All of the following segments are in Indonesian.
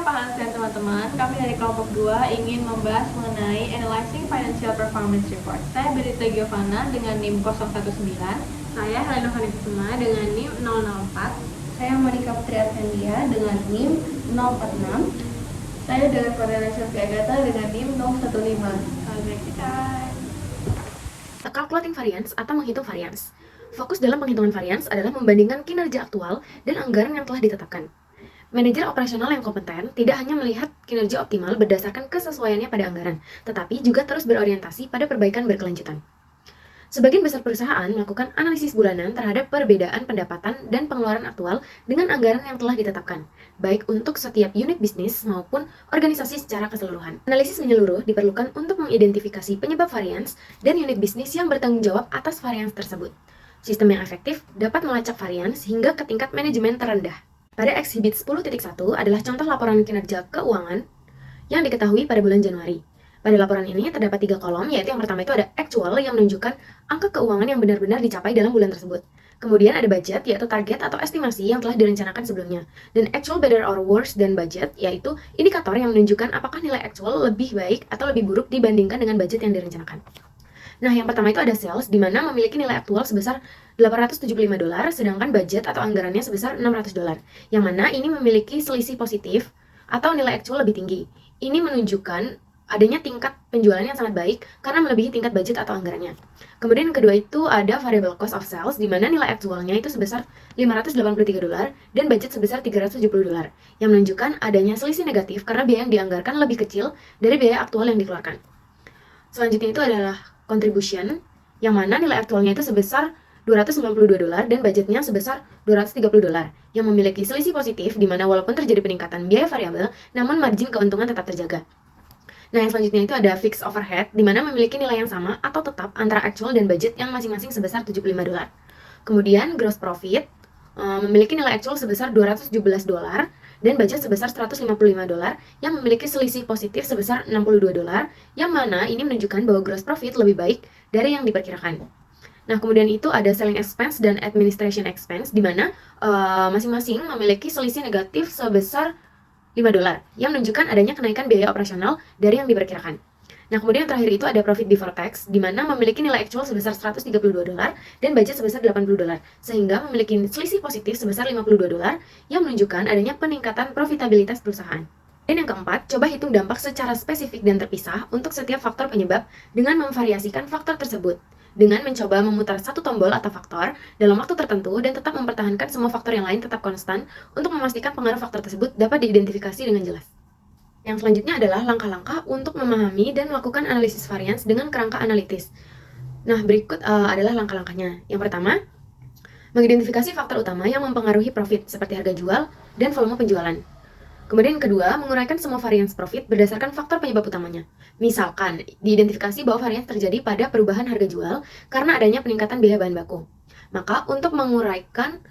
Pak Hans dan teman-teman, kami dari kelompok 2 ingin membahas mengenai Analyzing Financial Performance Report. Saya Berita Giovanna dengan NIM 019. Saya Helena Hanifisma dengan NIM 004. Saya Monica Putri Arsendia dengan NIM 046. Saya dengan Cornelia Sylvia Agatha dengan NIM 015. Calculating variance atau menghitung variance. Fokus dalam penghitungan variance adalah membandingkan kinerja aktual dan anggaran yang telah ditetapkan. Manajer operasional yang kompeten tidak hanya melihat kinerja optimal berdasarkan kesesuaiannya pada anggaran, tetapi juga terus berorientasi pada perbaikan berkelanjutan. Sebagian besar perusahaan melakukan analisis bulanan terhadap perbedaan pendapatan dan pengeluaran aktual dengan anggaran yang telah ditetapkan, baik untuk setiap unit bisnis maupun organisasi secara keseluruhan. Analisis menyeluruh diperlukan untuk mengidentifikasi penyebab varians dan unit bisnis yang bertanggung jawab atas varians tersebut. Sistem yang efektif dapat melacak varians hingga ke tingkat manajemen terendah. Pada Exhibit 10.1 adalah contoh laporan kinerja keuangan yang diketahui pada bulan Januari. Pada laporan ini terdapat 3 kolom, yaitu yang pertama itu ada actual yang menunjukkan angka keuangan yang benar-benar dicapai dalam bulan tersebut. Kemudian ada budget, yaitu target atau estimasi yang telah direncanakan sebelumnya. Dan actual better or worse than budget, yaitu indikator yang menunjukkan apakah nilai actual lebih baik atau lebih buruk dibandingkan dengan budget yang direncanakan. Nah, yang pertama itu ada sales, di mana memiliki nilai aktual sebesar $875, sedangkan budget atau anggarannya sebesar $600, yang mana ini memiliki selisih positif atau nilai actual lebih tinggi. Ini menunjukkan adanya tingkat penjualan yang sangat baik karena melebihi tingkat budget atau anggarannya. Kemudian yang kedua itu ada variable cost of sales, di mana nilai aktualnya itu sebesar $583 dan budget sebesar $370, yang menunjukkan adanya selisih negatif karena biaya yang dianggarkan lebih kecil dari biaya aktual yang dikeluarkan. Selanjutnya itu adalah contribution, yang mana nilai aktualnya itu sebesar $292 dan budgetnya sebesar $230, yang memiliki selisih positif di mana walaupun terjadi peningkatan biaya variabel, namun margin keuntungan tetap terjaga. Nah, yang selanjutnya itu ada fixed overhead, di mana memiliki nilai yang sama atau tetap antara actual dan budget yang masing-masing sebesar $75. Kemudian gross profit memiliki nilai actual sebesar $217 dan budget sebesar $155, yang memiliki selisih positif sebesar $62, yang mana ini menunjukkan bahwa gross profit lebih baik dari yang diperkirakan. Nah, kemudian itu ada selling expense dan administration expense, di mana masing-masing memiliki selisih negatif sebesar $5, yang menunjukkan adanya kenaikan biaya operasional dari yang diperkirakan. Nah, kemudian yang terakhir itu ada profit before tax, di mana memiliki nilai actual sebesar $132 dan budget sebesar $80, sehingga memiliki selisih positif sebesar $52, yang menunjukkan adanya peningkatan profitabilitas perusahaan. Dan yang keempat, coba hitung dampak secara spesifik dan terpisah untuk setiap faktor penyebab dengan memvariasikan faktor tersebut, dengan mencoba memutar satu tombol atau faktor dalam waktu tertentu dan tetap mempertahankan semua faktor yang lain tetap konstan untuk memastikan pengaruh faktor tersebut dapat diidentifikasi dengan jelas. Yang selanjutnya adalah langkah-langkah untuk memahami dan melakukan analisis varians dengan kerangka analitis. Nah, berikut adalah langkah-langkahnya. Yang pertama, mengidentifikasi faktor utama yang mempengaruhi profit seperti harga jual dan volume penjualan. Kemudian yang kedua, menguraikan semua varians profit berdasarkan faktor penyebab utamanya. Misalkan, diidentifikasi bahwa varians terjadi pada perubahan harga jual karena adanya peningkatan biaya bahan baku. Maka, untuk menguraikan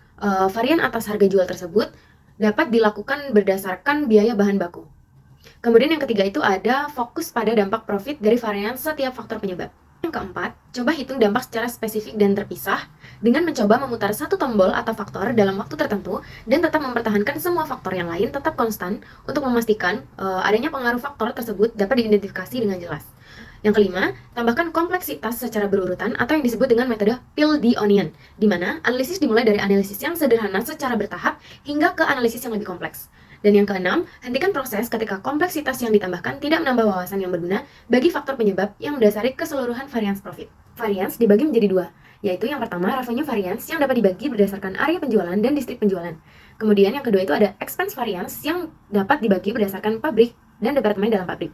varian atas harga jual tersebut dapat dilakukan berdasarkan biaya bahan baku. Kemudian yang ketiga itu ada fokus pada dampak profit dari varians setiap faktor penyebab. Yang keempat, coba hitung dampak secara spesifik dan terpisah dengan mencoba memutar satu tombol atau faktor dalam waktu tertentu dan tetap mempertahankan semua faktor yang lain tetap konstan untuk memastikan adanya pengaruh faktor tersebut dapat diidentifikasi dengan jelas. Yang kelima, tambahkan kompleksitas secara berurutan atau yang disebut dengan metode peel the onion, di mana analisis dimulai dari analisis yang sederhana secara bertahap hingga ke analisis yang lebih kompleks. Dan yang keenam, hentikan proses ketika kompleksitas yang ditambahkan tidak menambah wawasan yang berguna bagi faktor penyebab yang mendasari keseluruhan varians profit. Varians dibagi menjadi dua, yaitu yang pertama revenue variance yang dapat dibagi berdasarkan area penjualan dan distrik penjualan. Kemudian yang kedua itu ada expense variance yang dapat dibagi berdasarkan pabrik dan departemen dalam pabrik.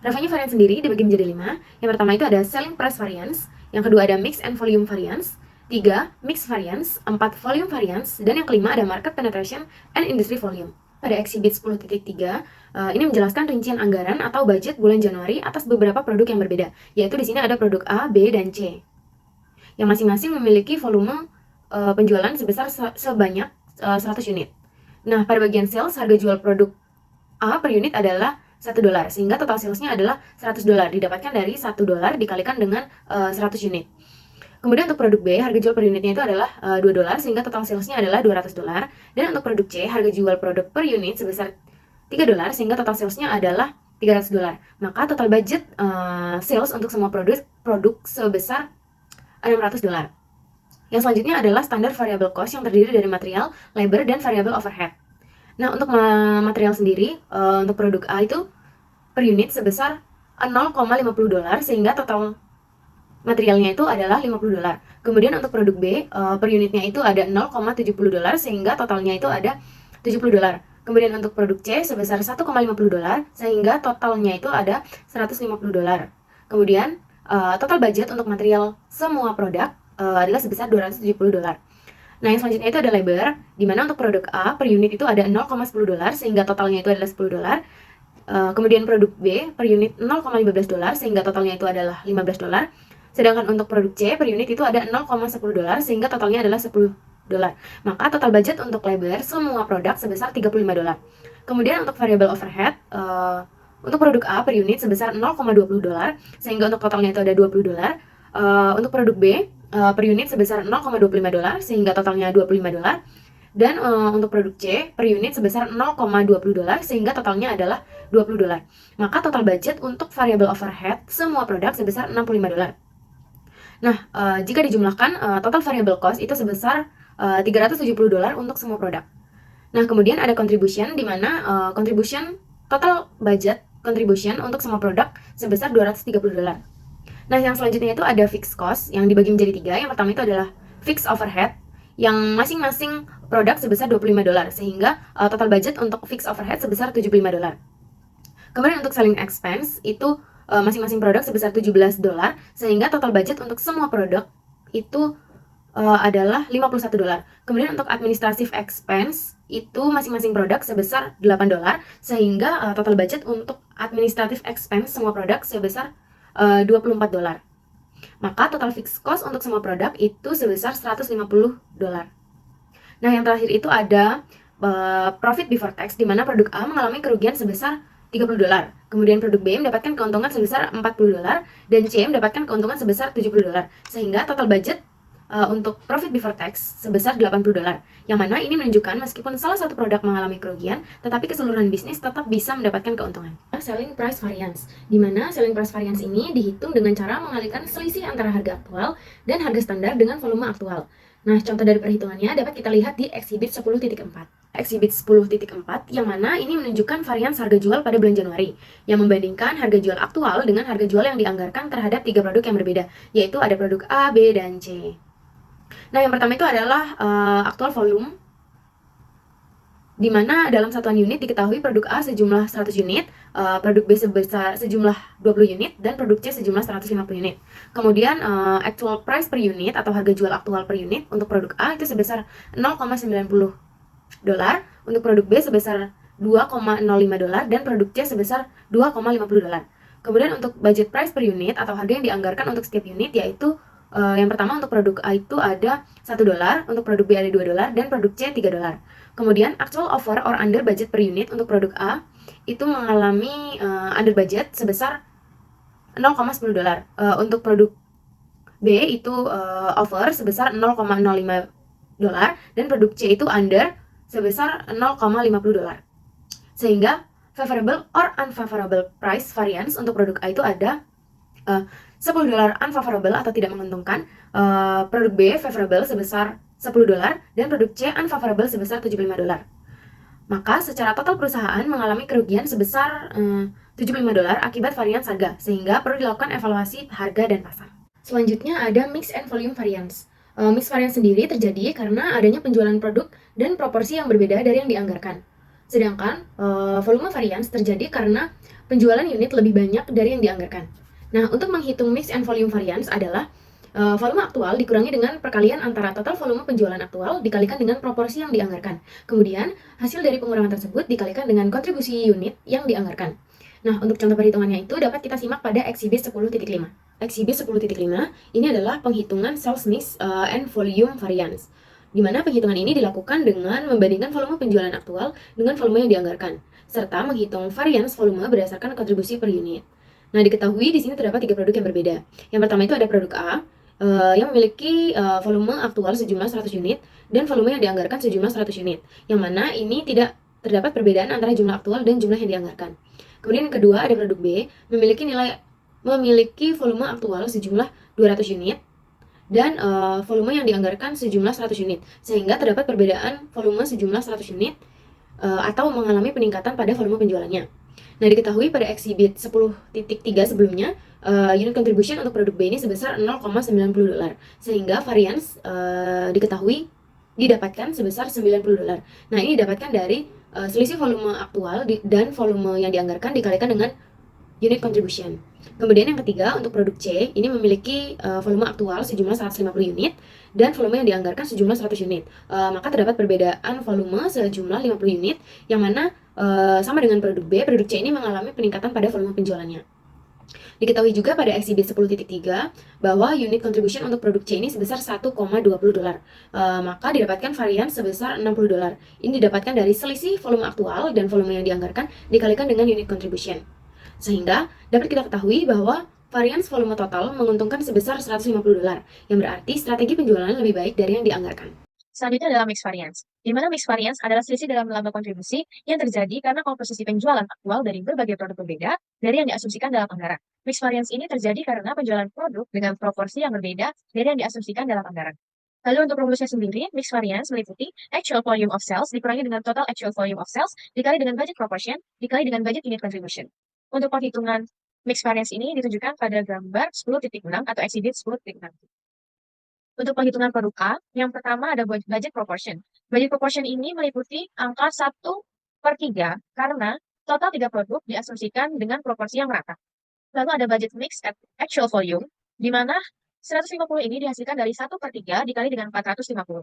Revenue variance sendiri dibagi menjadi 5. Yang pertama itu ada selling price variance, yang kedua ada mix and volume variance, 3 mix variance, 4 volume variance, dan yang kelima ada market penetration and industry volume. Pada Exhibit 10.3, ini menjelaskan rincian anggaran atau budget bulan Januari atas beberapa produk yang berbeda, yaitu di sini ada produk A, B, dan C, yang masing-masing memiliki volume penjualan sebesar sebanyak 100 unit. Nah, pada bagian sales, harga jual produk A per unit adalah $1, sehingga total salesnya adalah $100, didapatkan dari $1 dikalikan dengan 100 unit. Kemudian untuk produk B, harga jual per unitnya itu adalah $2, sehingga total salesnya adalah $200. Dan untuk produk C, harga jual produk per unit sebesar $3 sehingga total salesnya adalah $300. Maka total budget sales untuk semua produk sebesar $600. Yang selanjutnya adalah standar variable cost yang terdiri dari material, labor, dan variable overhead. Nah, untuk material sendiri, untuk produk A itu per unit sebesar $0,50 sehingga total materialnya itu adalah $50. Kemudian untuk produk B, per unitnya itu ada $0,70 sehingga totalnya itu ada $70. Kemudian untuk produk C sebesar $1,50 sehingga totalnya itu ada $150. Kemudian total budget untuk material semua produk adalah sebesar $270. Nah, yang selanjutnya itu ada labor, di mana untuk produk A per unit itu ada $0,10 sehingga totalnya itu adalah $10. Kemudian produk B per unit $0,15 sehingga totalnya itu adalah $15. Sedangkan untuk produk C per unit itu ada $0,10 sehingga totalnya adalah $10. Maka total budget untuk labor semua produk sebesar $35. Kemudian untuk variable overhead, untuk produk A per unit sebesar $0,20 sehingga untuk totalnya itu ada $20. Untuk produk B per unit sebesar $0,25 sehingga totalnya $25. Dan untuk produk C per unit sebesar $0,20 sehingga totalnya adalah $20. Maka total budget untuk variable overhead semua produk sebesar $65. Nah, jika dijumlahkan total variable cost itu sebesar $370 untuk semua produk. Nah, kemudian ada contribution, di mana total budget contribution untuk semua produk sebesar $230. Nah, yang selanjutnya itu ada fixed cost yang dibagi menjadi 3. Yang pertama itu adalah fixed overhead yang masing-masing produk sebesar $25 sehingga total budget untuk fixed overhead sebesar $75. Kemudian untuk selling expense itu masing-masing produk sebesar $17 sehingga total budget untuk semua produk itu adalah $51. Kemudian untuk administrative expense itu masing-masing produk sebesar $8 sehingga total budget untuk administrative expense semua produk sebesar $24. Maka total fixed cost untuk semua produk itu sebesar $150. Nah, yang terakhir itu ada profit before tax, di mana produk A mengalami kerugian sebesar $30. Kemudian produk B mendapatkan keuntungan sebesar $40 dan C mendapatkan keuntungan sebesar $70. Sehingga total budget untuk profit before tax sebesar $80. Yang mana ini menunjukkan meskipun salah satu produk mengalami kerugian, tetapi keseluruhan bisnis tetap bisa mendapatkan keuntungan. Selling price variance, di mana selling price variance ini dihitung dengan cara mengalihkan selisih antara harga aktual dan harga standar dengan volume aktual. Nah, contoh dari perhitungannya dapat kita lihat di Exhibit 10.4. Exhibit 10.4 yang mana ini menunjukkan varians harga jual pada bulan Januari yang membandingkan harga jual aktual dengan harga jual yang dianggarkan terhadap 3 produk yang berbeda, yaitu ada produk A, B, dan C. Nah, yang pertama itu adalah aktual volume, di mana dalam satuan unit diketahui produk A sejumlah 100 unit, produk B sebesar sejumlah 20 unit, dan produk C sejumlah 150 unit. Kemudian actual price per unit atau harga jual aktual per unit untuk produk A itu sebesar $0,90, untuk produk B sebesar $2,05, dan produk C sebesar $2,50. Kemudian untuk budget price per unit atau harga yang dianggarkan untuk setiap unit yaitu yang pertama untuk produk A itu ada $1, untuk produk B ada $2, dan produk C $3. Kemudian actual over or under budget per unit untuk produk A itu mengalami under budget sebesar $0,10. Untuk produk B itu over sebesar $0,05, dan produk C itu under sebesar $0,50. Sehingga favorable or unfavorable price variance untuk produk A itu ada $10 unfavorable atau tidak menguntungkan, produk B favorable sebesar $10, dan produk C unfavorable sebesar $75. Maka secara total perusahaan mengalami kerugian sebesar $75 akibat varians harga, sehingga perlu dilakukan evaluasi harga dan pasar. Selanjutnya ada mix and volume variance. Mix variance sendiri terjadi karena adanya penjualan produk dan proporsi yang berbeda dari yang dianggarkan. Sedangkan volume variance terjadi karena penjualan unit lebih banyak dari yang dianggarkan. Nah, untuk menghitung mix and volume variance adalah volume aktual dikurangi dengan perkalian antara total volume penjualan aktual dikalikan dengan proporsi yang dianggarkan. Kemudian, hasil dari pengurangan tersebut dikalikan dengan kontribusi unit yang dianggarkan. Nah, untuk contoh perhitungannya itu dapat kita simak pada Exhibit 10.5. Exhibit 10.5 ini adalah penghitungan sales mix and volume variance, di mana penghitungan ini dilakukan dengan membandingkan volume penjualan aktual dengan volume yang dianggarkan, serta menghitung variance volume berdasarkan kontribusi per unit. Nah, diketahui di sini terdapat 3 produk yang berbeda. Yang pertama itu ada produk A yang memiliki volume aktual sejumlah 100 unit dan volume yang dianggarkan sejumlah 100 unit. Yang mana ini tidak terdapat perbedaan antara jumlah aktual dan jumlah yang dianggarkan. Kemudian yang kedua ada produk B, memiliki volume aktual sejumlah 200 unit dan volume yang dianggarkan sejumlah 100 unit, sehingga terdapat perbedaan volume sejumlah 100 unit atau mengalami peningkatan pada volume penjualannya. Nah, diketahui pada exhibit 10.3 sebelumnya, unit contribution untuk produk B ini sebesar $0,90, sehingga variance diketahui didapatkan sebesar $90. Nah, ini didapatkan dari selisih volume aktual dan volume yang dianggarkan dikalikan dengan unit contribution. Kemudian yang ketiga, untuk produk C, ini memiliki volume aktual sejumlah 150 unit dan volume yang dianggarkan sejumlah 100 unit. Maka terdapat perbedaan volume sejumlah 50 unit, yang mana sama dengan produk B, produk C ini mengalami peningkatan pada volume penjualannya. Diketahui juga pada exhibit 10.3 bahwa unit contribution untuk produk C ini sebesar $1,20. Maka didapatkan variance sebesar $60. Ini didapatkan dari selisih volume aktual dan volume yang dianggarkan dikalikan dengan unit contribution. Sehingga dapat kita ketahui bahwa variance volume total menguntungkan sebesar $150, yang berarti strategi penjualan lebih baik dari yang dianggarkan. Selanjutnya adalah mix variance, di mana mix variance adalah selisih dalam laba kontribusi yang terjadi karena komposisi penjualan aktual dari berbagai produk berbeda dari yang diasumsikan dalam anggaran. Mix variance ini terjadi karena penjualan produk dengan proporsi yang berbeda dari yang diasumsikan dalam anggaran. Lalu untuk rumusnya sendiri, mix variance meliputi actual volume of sales dikurangi dengan total actual volume of sales dikali dengan budget proportion dikali dengan budget unit contribution. Untuk perhitungan mix variance ini ditunjukkan pada gambar 10.6 atau exhibit 10.6. Untuk penghitungan produk A, yang pertama ada budget proportion. Budget proportion ini meliputi angka 1/3 karena total 3 produk diasumsikan dengan proporsi yang merata. Lalu ada budget mix at actual volume, di mana 150 ini dihasilkan dari 1/3 dikali dengan 450.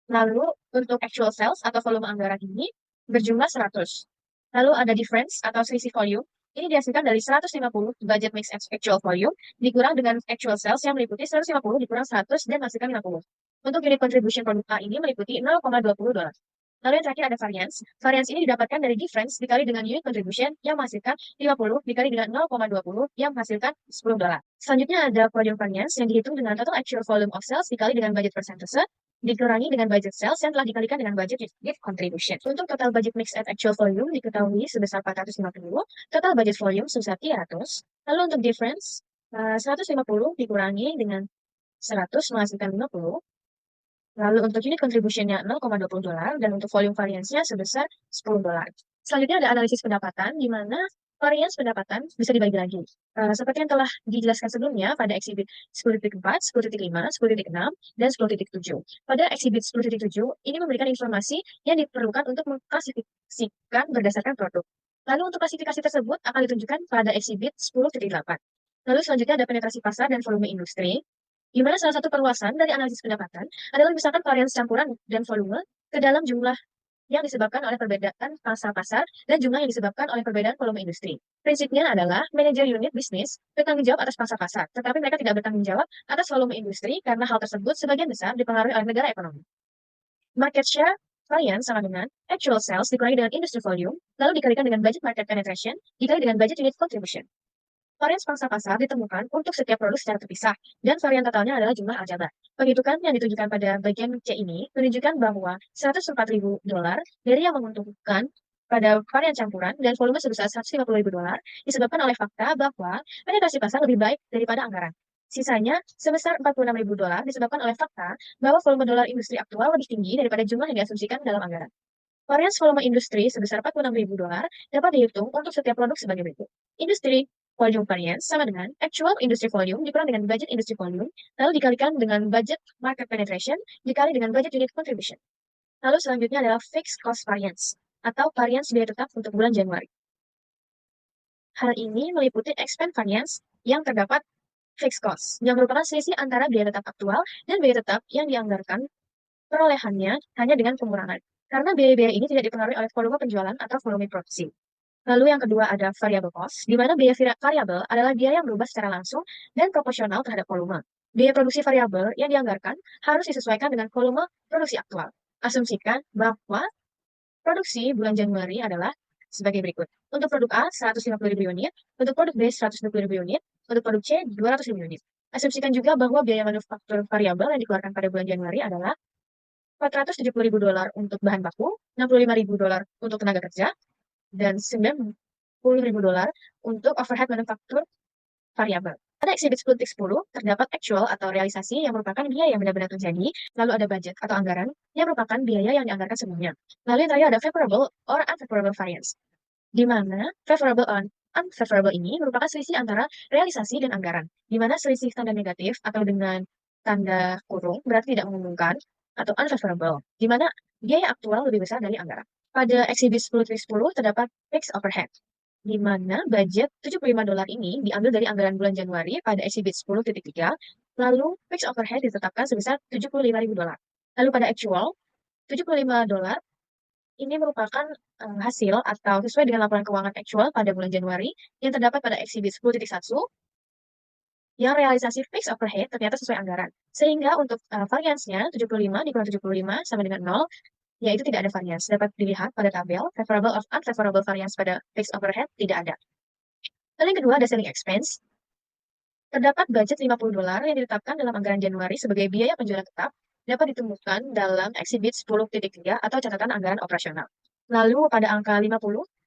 Lalu untuk actual sales atau volume anggaran ini berjumlah 100. Lalu ada difference atau selisih volume, ini dihasilkan dari 150 budget mix actual volume dikurang dengan actual sales yang meliputi 150 dikurang 100 dan menghasilkan 50. Untuk unit contribution produk A ini meliputi $0,20. Lalu yang terakhir ada variance. Variance ini didapatkan dari difference dikali dengan unit contribution yang menghasilkan 50 dikali dengan 0,20 yang menghasilkan $10. Selanjutnya ada volume variance yang dihitung dengan total actual volume of sales dikali dengan budget persentase dikurangi dengan budget sales yang telah dikalikan dengan budget unit contribution. Untuk total budget mix at actual volume diketahui sebesar 450, total budget volume sebesar 300. Lalu untuk difference, 150 dikurangi dengan 100 menghasilkan 50. Lalu untuk unit contribution-nya $0,20 dan untuk volume variance-nya sebesar $10. Selanjutnya ada analisis pendapatan, di mana variance pendapatan bisa dibagi lagi. Seperti yang telah dijelaskan sebelumnya pada exhibit 10.4, 10.5, 10.6, dan 10.7. Pada exhibit 10.7, ini memberikan informasi yang diperlukan untuk mengklasifikasikan berdasarkan produk. Lalu untuk klasifikasi tersebut akan ditunjukkan pada exhibit 10.8. Lalu selanjutnya ada penetrasi pasar dan volume industri, di mana salah satu perluasan dari analisis pendapatan adalah misalkan varians campuran dan volume ke dalam jumlah yang disebabkan oleh perbedaan pangsa pasar dan jumlah yang disebabkan oleh perbedaan volume industri. Prinsipnya adalah manajer unit bisnis bertanggung jawab atas pangsa pasar, tetapi mereka tidak bertanggung jawab atas volume industri karena hal tersebut sebagian besar dipengaruhi oleh negara ekonomi. Market share variance sama dengan actual sales dikurangi dengan industry volume, lalu dikalikan dengan budget market penetration, dikali dengan budget unit contribution. Varians pangsa pasar ditemukan untuk setiap produk secara terpisah, dan varian totalnya adalah jumlah aljabar. Penghitungan yang ditunjukkan pada bagian C ini menunjukkan bahwa $104.000 dari yang menguntungkan pada varian campuran dan volume sebesar $150.000 disebabkan oleh fakta bahwa penetrasi pasar lebih baik daripada anggaran. Sisanya sebesar $46.000 disebabkan oleh fakta bahwa volume dolar industri aktual lebih tinggi daripada jumlah yang diasumsikan dalam anggaran. Varians volume industri sebesar $46.000 dapat dihitung untuk setiap produk sebagai berikut. Industri volume variance sama dengan actual industry volume dikurang dengan budget industry volume, lalu dikalikan dengan budget market penetration, dikali dengan budget unit contribution. Lalu selanjutnya adalah fixed cost variance, atau variance biaya tetap untuk bulan Januari. Hal ini meliputi expense variance yang terdapat fixed cost, yang merupakan selisih antara biaya tetap aktual dan biaya tetap yang dianggarkan perolehannya hanya dengan pengurangan, karena biaya-biaya ini tidak dipengaruhi oleh volume penjualan atau volume produksi. Lalu yang kedua ada variable cost, di mana biaya variabel adalah biaya yang berubah secara langsung dan proporsional terhadap volume. Biaya produksi variabel yang dianggarkan harus disesuaikan dengan volume produksi aktual. Asumsikan bahwa produksi bulan Januari adalah sebagai berikut. Untuk produk A, 150.000 unit, untuk produk B, 120.000 unit, untuk produk C, 200.000 unit. Asumsikan juga bahwa biaya manufaktur variabel yang dikeluarkan pada bulan Januari adalah $470.000 untuk bahan baku, $65.000 untuk tenaga kerja, dan $90.000 untuk overhead manufaktur variabel. Pada exhibit 10.10 terdapat actual atau realisasi yang merupakan biaya yang benar-benar terjadi, lalu ada budget atau anggaran yang merupakan biaya yang dianggarkan sebelumnya. Lalu yang terakhir ada favorable or unfavorable variance, di mana favorable or unfavorable ini merupakan selisih antara realisasi dan anggaran, di mana selisih tanda negatif atau dengan tanda kurung berarti tidak menguntungkan, atau unfavorable, di mana biaya aktual lebih besar dari anggaran. Pada exhibit 10.10 terdapat fixed overhead, di mana budget $75 ini diambil dari anggaran bulan Januari pada exhibit 10.3, lalu fixed overhead ditetapkan sebesar $75.000. Lalu pada actual, $75 ini merupakan hasil atau sesuai dengan laporan keuangan actual pada bulan Januari yang terdapat pada exhibit 10.1, yang realisasi fixed overhead ternyata sesuai anggaran. Sehingga untuk variance-nya 75 dikurang 75 sama dengan 0, yaitu tidak ada variance. Dapat dilihat pada tabel, favorable or unfavorable variance pada fixed overhead tidak ada. Lalu yang kedua ada selling expense. Terdapat budget $50 yang ditetapkan dalam anggaran Januari sebagai biaya penjualan tetap, dapat ditemukan dalam exhibit 10.3 atau catatan anggaran operasional. Lalu pada angka 50,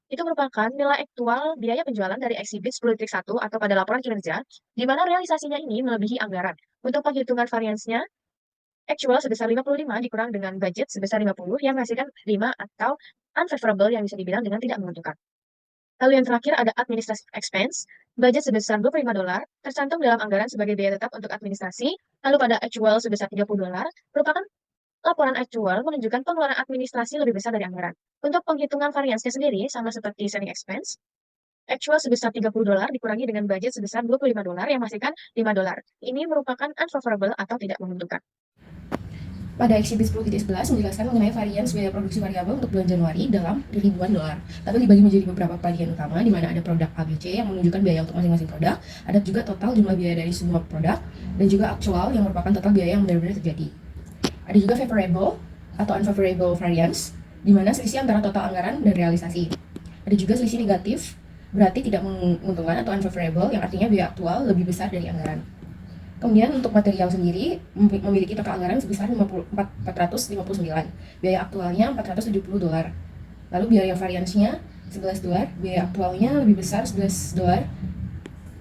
itu merupakan nilai aktual biaya penjualan dari exhibit 10.1 atau pada laporan kinerja, di mana realisasinya ini melebihi anggaran. Untuk penghitungan variance-nya, actual sebesar 55 dikurang dengan budget sebesar 50 yang menghasilkan 5 atau unfavorable yang bisa dibilang dengan tidak menguntungkan. Lalu yang terakhir ada administrative expense, budget sebesar $25 tercantum dalam anggaran sebagai biaya tetap untuk administrasi, lalu pada actual sebesar $30 merupakan laporan actual menunjukkan pengeluaran administrasi lebih besar dari anggaran. Untuk penghitungan variance-nya sendiri sama seperti selling expense, actual sebesar $30 dikurangi dengan budget sebesar $25 yang menghasilkan $5. Ini merupakan unfavorable atau tidak menguntungkan. Pada exhibit 10.11 menjelaskan mengenai varians biaya produksi variabel untuk bulan Januari dalam ribuan dolar. Lalu dibagi menjadi beberapa bagian utama, di mana ada produk ABC yang menunjukkan biaya untuk masing-masing produk, ada juga total jumlah biaya dari semua produk, dan juga actual yang merupakan total biaya yang benar-benar terjadi. Ada juga favorable atau unfavorable variance, di mana selisih antara total anggaran dan realisasi. Ada juga selisih negatif, berarti tidak menguntungkan, atau unfavorable, yang artinya biaya aktual lebih besar dari anggaran. Kemudian untuk material sendiri memiliki total anggaran sebesar $459, biaya aktualnya $470. Lalu biaya variansnya $11, biaya aktualnya lebih besar $11.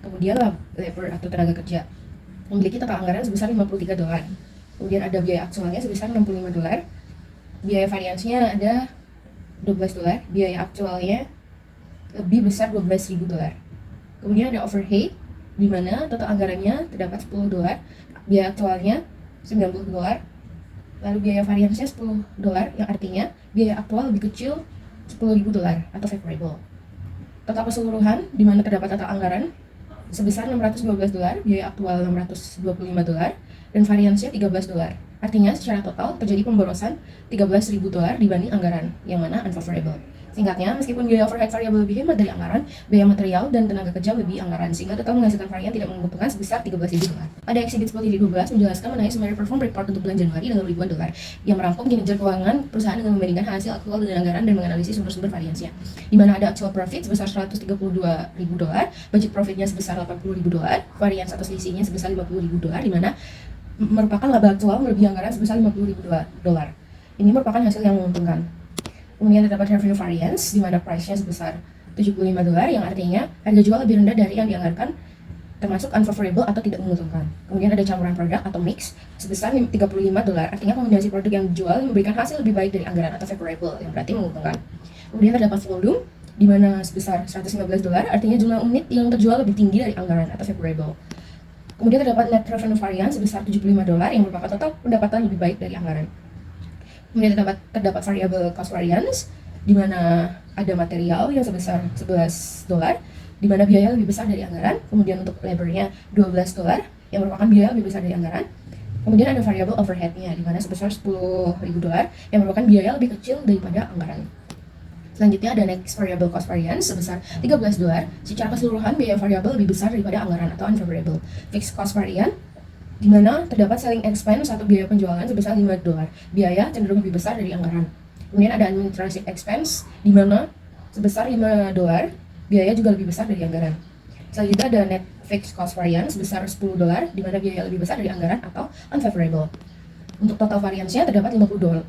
Kemudian labor atau tenaga kerja memiliki total anggaran sebesar $53. Kemudian ada biaya aktualnya sebesar $65, biaya variansnya ada $12, biaya aktualnya lebih besar $12.000. Kemudian ada overhead, di mana total anggarannya terdapat $10, biaya aktualnya $90, lalu biaya variansnya $10, yang artinya biaya aktual lebih kecil $10.000 atau favorable. Total keseluruhan, di mana terdapat total anggaran sebesar $612, biaya aktual $625, dan variansnya $13. Artinya secara total terjadi pemborosan $13.000 dibanding anggaran, yang mana unfavorable. Singkatnya, meskipun biaya overhead variabel lebih hemat dari anggaran, biaya material dan tenaga kerja lebih anggaran, sehingga total menghasilkan varian tidak menguntungkan sebesar $13.000. Pada exhibit 10.12 menjelaskan mengenai summary perform report untuk bulan Januari dengan ribuan dolar, yang merangkum kinerja keuangan perusahaan dengan membandingkan hasil aktual dengan anggaran dan menganalisis sumber-sumber variansinya. Di mana ada actual profit sebesar $132.000, budget profitnya sebesar $80.000, varians atau selisihnya sebesar $50.000, di mana merupakan laba aktual melebihi anggaran sebesar $50.000. Ini merupakan hasil yang menguntungkan. Kemudian terdapat revenue variance, di mana price-nya sebesar $75, yang artinya harga jual lebih rendah dari yang dianggarkan, termasuk unfavorable atau tidak menguntungkan. Kemudian ada campuran produk atau mix sebesar $35, artinya kombinasi produk yang dijual memberikan hasil lebih baik dari anggaran atau favorable, yang berarti menguntungkan. Kemudian terdapat volume, di mana sebesar $115, artinya jumlah unit yang terjual lebih tinggi dari anggaran atau favorable. Kemudian terdapat net revenue variance sebesar $75, yang merupakan total pendapatan lebih baik dari anggaran. Kemudian terdapat variable cost variance, di mana ada material yang sebesar $11, di mana biaya lebih besar dari anggaran. Kemudian untuk labornya $12, yang merupakan biaya lebih besar dari anggaran. Kemudian ada variable overhead-nya, di mana sebesar $10.000, yang merupakan biaya lebih kecil daripada anggaran. Selanjutnya ada next variable cost variance sebesar $13. Secara keseluruhan biaya variabel lebih besar daripada anggaran atau unfavorable. Fixed cost variance, di mana terdapat selling expense atau biaya penjualan sebesar $5. Biaya cenderung lebih besar dari anggaran. Kemudian ada administrative expense, di mana sebesar $5. Biaya juga lebih besar dari anggaran. Selanjutnya ada net fixed cost variance sebesar $10, di mana biaya lebih besar dari anggaran atau unfavorable. Untuk total variance-nya terdapat $52.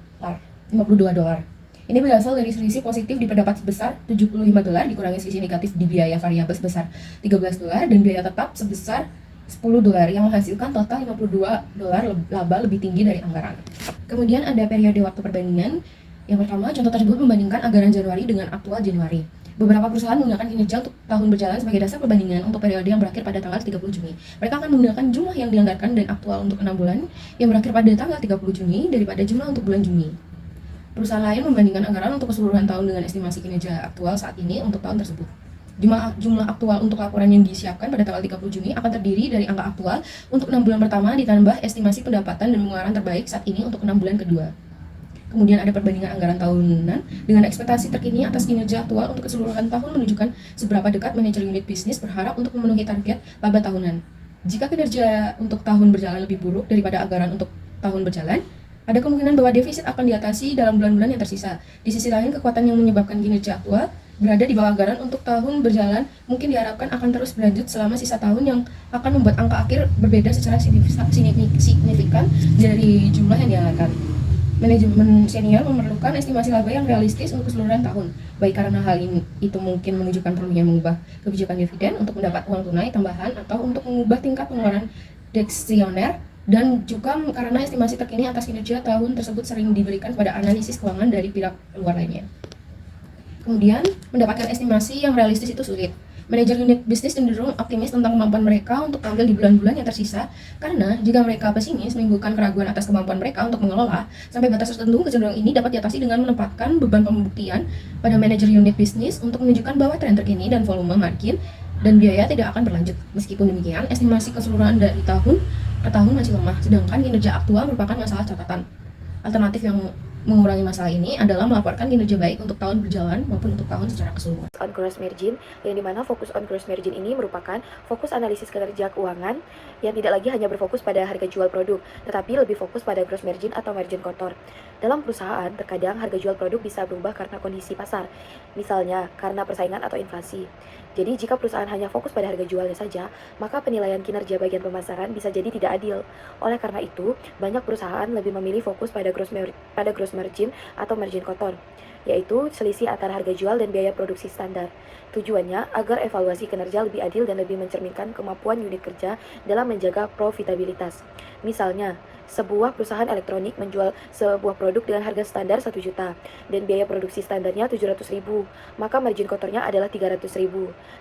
Ini berasal dari selisih positif di pendapat sebesar $75 dikurangi selisih negatif di biaya variabel sebesar $13 dan biaya tetap sebesar $10 yang menghasilkan total $52 laba lebih tinggi dari anggaran. Kemudian ada periode waktu perbandingan. Yang pertama, contoh tersebut membandingkan anggaran Januari dengan aktual Januari. Beberapa perusahaan menggunakan kinerja untuk tahun berjalan sebagai dasar perbandingan untuk periode yang berakhir pada tanggal 30 Juni. Mereka akan menggunakan jumlah yang dianggarkan dan aktual untuk 6 bulan yang berakhir pada tanggal 30 Juni daripada jumlah untuk bulan Juni. Perusahaan lain membandingkan anggaran untuk keseluruhan tahun dengan estimasi kinerja aktual saat ini untuk tahun tersebut. Jumlah aktual untuk laporan yang disiapkan pada tanggal 30 Juni akan terdiri dari angka aktual untuk 6 bulan pertama ditambah estimasi pendapatan dan pengeluaran terbaik saat ini untuk 6 bulan kedua. Kemudian ada perbandingan anggaran tahunan dengan ekspektasi terkini atas kinerja aktual untuk keseluruhan tahun menunjukkan seberapa dekat manajer unit bisnis berharap untuk memenuhi target laba tahunan. Jika kinerja untuk tahun berjalan lebih buruk daripada anggaran untuk tahun berjalan, ada kemungkinan bahwa defisit akan diatasi dalam bulan-bulan yang tersisa. Di sisi lain, kekuatan yang menyebabkan kinerja aktual berada di bawah anggaran untuk tahun berjalan mungkin diharapkan akan terus berlanjut selama sisa tahun yang akan membuat angka akhir berbeda secara signifikan dari jumlah yang dianggarkan. Manajemen senior memerlukan estimasi laba yang realistis untuk keseluruhan tahun, baik karena hal ini itu mungkin menunjukkan perlunya mengubah kebijakan dividen untuk mendapat uang tunai tambahan atau untuk mengubah tingkat pengeluaran diskresi dan juga karena estimasi terkini atas kinerja tahun tersebut sering diberikan pada analisis keuangan dari pihak luar lainnya. Kemudian, mendapatkan estimasi yang realistis itu sulit. Manajer unit bisnis cenderung optimis tentang kemampuan mereka untuk tampil di bulan-bulan yang tersisa, karena jika mereka pesimis menimbulkan keraguan atas kemampuan mereka untuk mengelola, sampai batas tertentu kecenderungan ini dapat diatasi dengan menempatkan beban pembuktian pada manajer unit bisnis untuk menunjukkan bahwa tren terkini dan volume margin dan biaya tidak akan berlanjut. Meskipun demikian, estimasi keseluruhan dari tahun ke tahun masih lemah, sedangkan kinerja aktual merupakan masalah catatan. Alternatif yang mengurangi masalah ini adalah melaporkan kinerja baik untuk tahun berjalan maupun untuk tahun secara keseluruhan. On gross margin, yang dimana fokus on gross margin ini merupakan fokus analisis kinerja keuangan yang tidak lagi hanya berfokus pada harga jual produk, tetapi lebih fokus pada gross margin atau margin kotor. Dalam perusahaan, terkadang harga jual produk bisa berubah karena kondisi pasar, misalnya karena persaingan atau inflasi. Jadi jika perusahaan hanya fokus pada harga jualnya saja, maka penilaian kinerja bagian pemasaran bisa jadi tidak adil. Oleh karena itu, banyak perusahaan lebih memilih fokus pada gross margin atau margin kotor, yaitu selisih antara harga jual dan biaya produksi standar. Tujuannya agar evaluasi kinerja lebih adil dan lebih mencerminkan kemampuan unit kerja dalam menjaga profitabilitas. Misalnya, sebuah perusahaan elektronik menjual sebuah produk dengan harga standar 1 juta dan biaya produksi standarnya 700.000, maka margin kotornya adalah 300.000.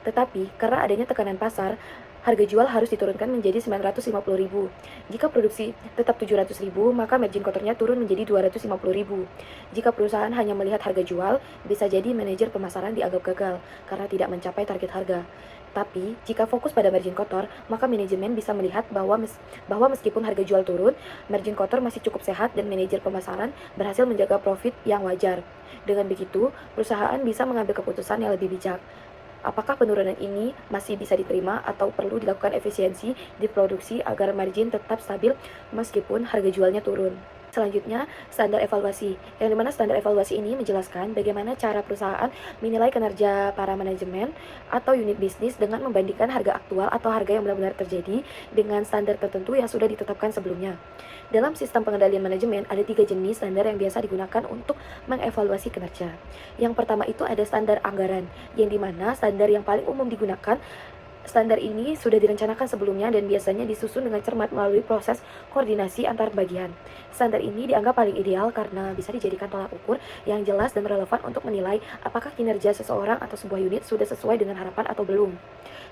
Tetapi karena adanya tekanan pasar, harga jual harus diturunkan menjadi 950.000. Jika produksi tetap 700.000, maka margin kotornya turun menjadi 250.000. Jika perusahaan hanya melihat harga jual, bisa jadi manajer pemasaran dianggap gagal karena tidak mencapai target harga. Tapi, jika fokus pada margin kotor, maka manajemen bisa melihat bahwa meskipun harga jual turun, margin kotor masih cukup sehat dan manajer pemasaran berhasil menjaga profit yang wajar. Dengan begitu, perusahaan bisa mengambil keputusan yang lebih bijak. Apakah penurunan ini masih bisa diterima atau perlu dilakukan efisiensi di produksi agar margin tetap stabil meskipun harga jualnya turun? Selanjutnya, standar evaluasi. Yang dimana standar evaluasi ini menjelaskan bagaimana cara perusahaan menilai kinerja para manajemen atau unit bisnis dengan membandingkan harga aktual atau harga yang benar-benar terjadi dengan standar tertentu yang sudah ditetapkan sebelumnya. Dalam sistem pengendalian manajemen, ada 3 jenis standar yang biasa digunakan untuk mengevaluasi kinerja. Yang pertama itu ada standar anggaran, yang dimana standar yang paling umum digunakan. Standar ini sudah direncanakan sebelumnya dan biasanya disusun dengan cermat melalui proses koordinasi antar bagian. Standar ini dianggap paling ideal karena bisa dijadikan tolak ukur yang jelas dan relevan untuk menilai apakah kinerja seseorang atau sebuah unit sudah sesuai dengan harapan atau belum.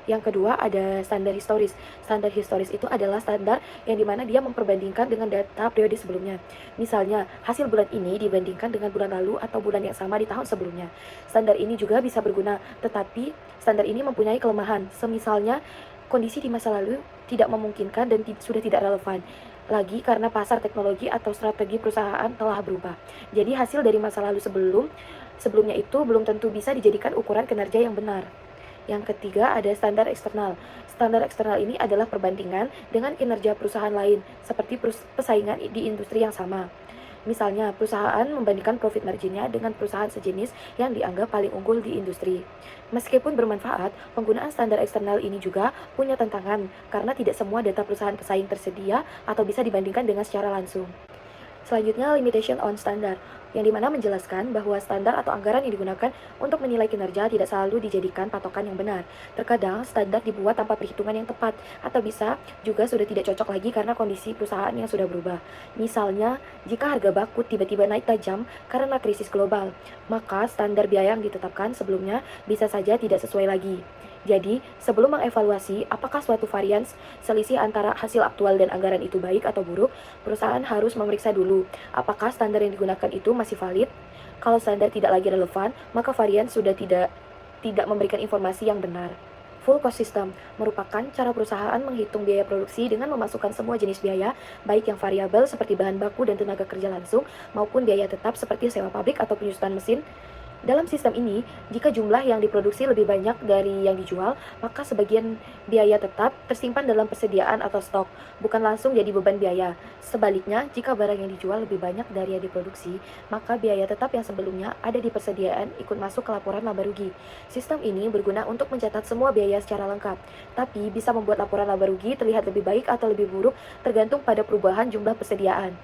Yang kedua ada standar historis. Standar historis itu adalah standar yang dimana dia memperbandingkan dengan data periode sebelumnya. Misalnya, hasil bulan ini dibandingkan dengan bulan lalu atau bulan yang sama di tahun sebelumnya. Standar ini juga bisa berguna, tetapi standar ini mempunyai kelemahan. Semisalnya, kondisi di masa lalu tidak memungkinkan dan sudah tidak relevan lagi karena pasar teknologi atau strategi perusahaan telah berubah. Jadi hasil dari masa lalu sebelumnya itu belum tentu bisa dijadikan ukuran kinerja yang benar. Yang ketiga ada standar eksternal. Standar eksternal ini adalah perbandingan dengan kinerja perusahaan lain, seperti pesaingan di industri yang sama. Misalnya, perusahaan membandingkan profit marginnya dengan perusahaan sejenis yang dianggap paling unggul di industri. Meskipun bermanfaat, penggunaan standar eksternal ini juga punya tantangan, karena tidak semua data perusahaan pesaing tersedia atau bisa dibandingkan dengan secara langsung. Selanjutnya, limitation on standard, yang dimana menjelaskan bahwa standar atau anggaran yang digunakan untuk menilai kinerja tidak selalu dijadikan patokan yang benar. Terkadang, standar dibuat tanpa perhitungan yang tepat, atau bisa juga sudah tidak cocok lagi karena kondisi perusahaan yang sudah berubah. Misalnya, jika harga baku tiba-tiba naik tajam karena krisis global, maka standar biaya yang ditetapkan sebelumnya bisa saja tidak sesuai lagi. Jadi, sebelum mengevaluasi apakah suatu varians selisih antara hasil aktual dan anggaran itu baik atau buruk, perusahaan harus memeriksa dulu apakah standar yang digunakan itu masih valid. Kalau standar tidak lagi relevan, maka varians sudah tidak memberikan informasi yang benar. Full cost system merupakan cara perusahaan menghitung biaya produksi dengan memasukkan semua jenis biaya, baik yang variabel seperti bahan baku dan tenaga kerja langsung, maupun biaya tetap seperti sewa pabrik atau penyusutan mesin. Dalam sistem ini, jika jumlah yang diproduksi lebih banyak dari yang dijual, maka sebagian biaya tetap tersimpan dalam persediaan atau stok, bukan langsung jadi beban biaya. Sebaliknya, jika barang yang dijual lebih banyak dari yang diproduksi, maka biaya tetap yang sebelumnya ada di persediaan ikut masuk ke laporan laba rugi. Sistem ini berguna untuk mencatat semua biaya secara lengkap, tapi bisa membuat laporan laba rugi terlihat lebih baik atau lebih buruk tergantung pada perubahan jumlah persediaan.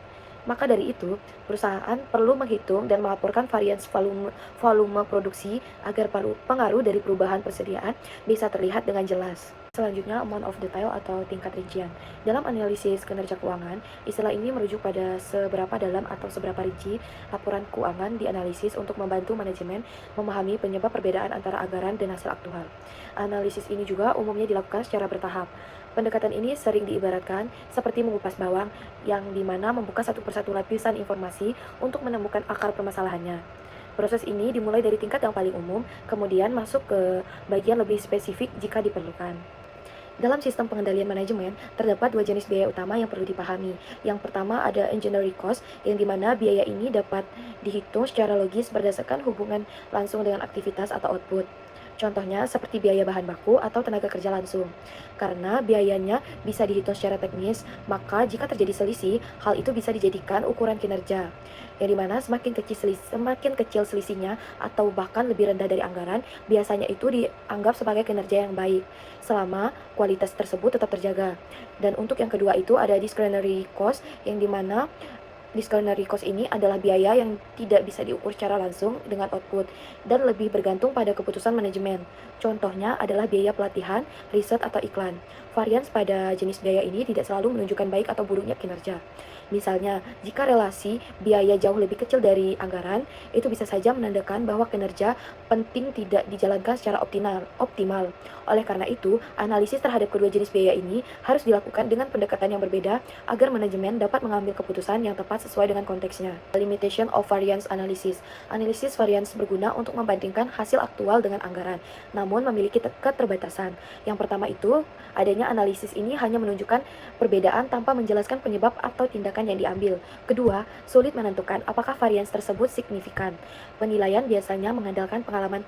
Maka dari itu, perusahaan perlu menghitung dan melaporkan varians volume produksi agar pengaruh dari perubahan persediaan bisa terlihat dengan jelas. Selanjutnya, amount of detail atau tingkat rincian. Dalam analisis kinerja keuangan, istilah ini merujuk pada seberapa dalam atau seberapa rinci laporan keuangan dianalisis untuk membantu manajemen memahami penyebab perbedaan antara anggaran dan hasil aktual. Analisis ini juga umumnya dilakukan secara bertahap. Pendekatan ini sering diibaratkan seperti mengupas bawang, yang dimana membuka satu persatu lapisan informasi untuk menemukan akar permasalahannya. Proses ini dimulai dari tingkat yang paling umum, kemudian masuk ke bagian lebih spesifik jika diperlukan. Dalam sistem pengendalian manajemen, terdapat dua jenis biaya utama yang perlu dipahami. Yang pertama ada engineering cost, yang dimana biaya ini dapat dihitung secara logis berdasarkan hubungan langsung dengan aktivitas atau output. Contohnya seperti biaya bahan baku atau tenaga kerja langsung. Karena biayanya bisa dihitung secara teknis, maka jika terjadi selisih, hal itu bisa dijadikan ukuran kinerja. Yang dimana semakin kecil selisihnya atau bahkan lebih rendah dari anggaran, biasanya itu dianggap sebagai kinerja yang baik, selama kualitas tersebut tetap terjaga. Dan untuk yang kedua itu ada discretionary cost, yang dimana discretionary cost ini adalah biaya yang tidak bisa diukur secara langsung dengan output dan lebih bergantung pada keputusan manajemen. Contohnya adalah biaya pelatihan, riset, atau iklan. Varians pada jenis biaya ini tidak selalu menunjukkan baik atau buruknya kinerja. Misalnya, jika relasi biaya jauh lebih kecil dari anggaran, itu bisa saja menandakan bahwa kinerja penting tidak dijalankan secara optimal. Oleh karena itu, analisis terhadap kedua jenis biaya ini harus dilakukan dengan pendekatan yang berbeda agar manajemen dapat mengambil keputusan yang tepat sesuai dengan konteksnya. Limitation of variance analysis. Analisis variance berguna untuk membandingkan hasil aktual dengan anggaran, namun memiliki keterbatasan. Yang pertama itu, adanya analisis ini hanya menunjukkan perbedaan tanpa menjelaskan penyebab atau tindakan yang diambil. Kedua, sulit menentukan apakah varians tersebut signifikan. Penilaian biasanya mengandalkan pengalaman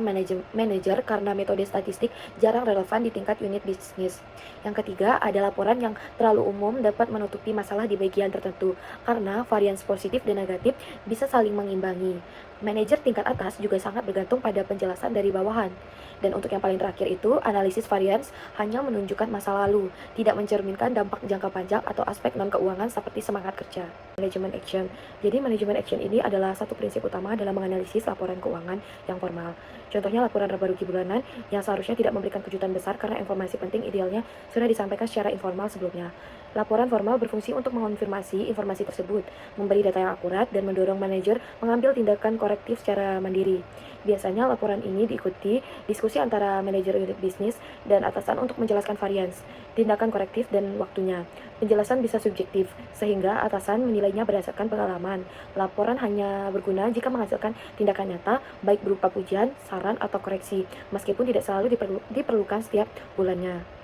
manajer karena metode statistik jarang relevan di tingkat unit bisnis. Yang ketiga, ada laporan yang terlalu umum dapat menutupi masalah di bagian tertentu karena varians positif dan negatif bisa saling mengimbangi. Manajer tingkat atas juga sangat bergantung pada penjelasan dari bawahan. Dan untuk yang paling terakhir itu, analisis varians hanya menunjukkan masa lalu, tidak mencerminkan dampak jangka panjang atau aspek non-keuangan seperti semangat kerja. Manajemen action. Jadi manajemen action ini adalah satu prinsip utama dalam menganalisis laporan keuangan yang formal. Contohnya laporan laba rugi bulanan yang seharusnya tidak memberikan kejutan besar karena informasi penting idealnya sudah disampaikan secara informal sebelumnya. Laporan formal berfungsi untuk mengonfirmasi informasi tersebut, memberi data yang akurat, dan mendorong manajer mengambil tindakan korektif secara mandiri. Biasanya laporan ini diikuti diskusi antara manajer unit bisnis dan atasan untuk menjelaskan varians, tindakan korektif, dan waktunya. Penjelasan bisa subjektif, sehingga atasan menilainya berdasarkan pengalaman. Laporan hanya berguna jika menghasilkan tindakan nyata, baik berupa pujian, saran, atau koreksi, meskipun tidak selalu diperlukan setiap bulannya.